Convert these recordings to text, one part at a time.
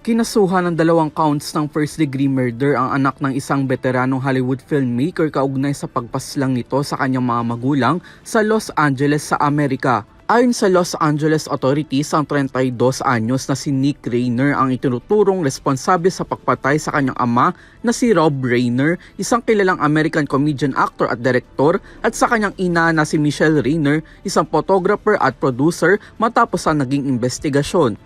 Kinasuhan ng 2 counts ng first-degree murder ang anak ng isang veteranong Hollywood filmmaker kaugnay sa pagpaslang nito sa kanyang mga magulang sa Los Angeles sa Amerika. Ayon sa Los Angeles authorities, ang 32 anyos na si Nick Rainer ang itinuturong responsable sa pagpatay sa kanyang ama na si Rob Reiner, isang kilalang American comedian, actor at director, at sa kanyang ina na si Michelle Rainer, isang photographer at producer matapos ang naging investigasyon.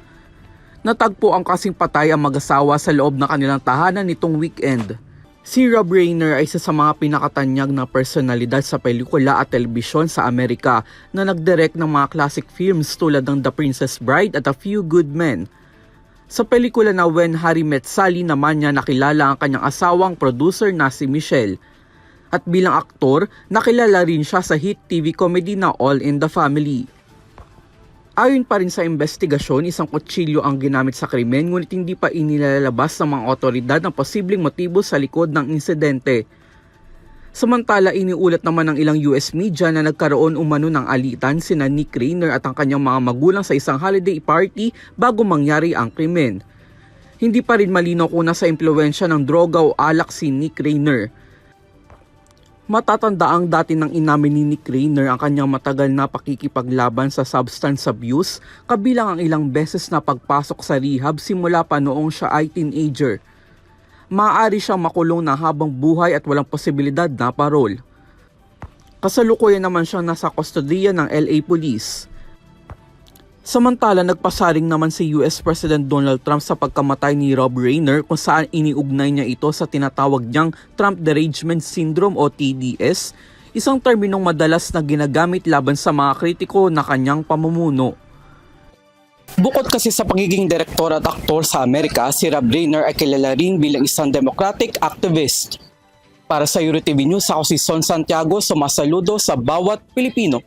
Natagpo ang kasing patay ang mag-asawa sa loob ng kanilang tahanan nitong weekend. Si Rob Reiner ay isa sa mga pinakatanyag na personalidad sa pelikula at telebisyon sa Amerika na nagdirect ng mga classic films tulad ng The Princess Bride at A Few Good Men. Sa pelikula na When Harry Met Sally naman niya nakilala ang kanyang asawang producer na si Michelle. At bilang aktor, nakilala rin siya sa hit TV comedy na All in the Family. Ayon pa rin sa investigasyon, isang kutsilyo ang ginamit sa krimen ngunit hindi pa inilalabas ng mga otoridad ang posibleng motibo sa likod ng insidente. Samantala, iniulat naman ng ilang US media na nagkaroon umano ng alitan sina Nick Rainer at ang kanyang mga magulang sa isang holiday party bago mangyari ang krimen. Hindi pa rin malinaw kung nasa impluwensya ng droga o alak si Nick Rainer. Matatandaang dati nang inamin ni Nick Rainer ang kanyang matagal na pakikipaglaban sa substance abuse, kabilang ang ilang beses na pagpasok sa rehab simula pa noong siya ay teenager. Maaari siyang makulong na habang buhay at walang posibilidad na parol. Kasalukuyan naman siyang nasa kustodiya ng LA Police. Samantala, nagpasaring naman si US President Donald Trump sa pagkamatay ni Rob Reiner kung saan iniugnay niya ito sa tinatawag niyang Trump Derangement Syndrome o TDS, isang terminong madalas na ginagamit laban sa mga kritiko na kanyang pamumuno. Bukod kasi sa pagiging direktor at aktor sa Amerika, si Rob Reiner ay kilala rin bilang isang democratic activist. Para sa EuroTV News, ako si Son Santiago, sumasaludo sa bawat Pilipino.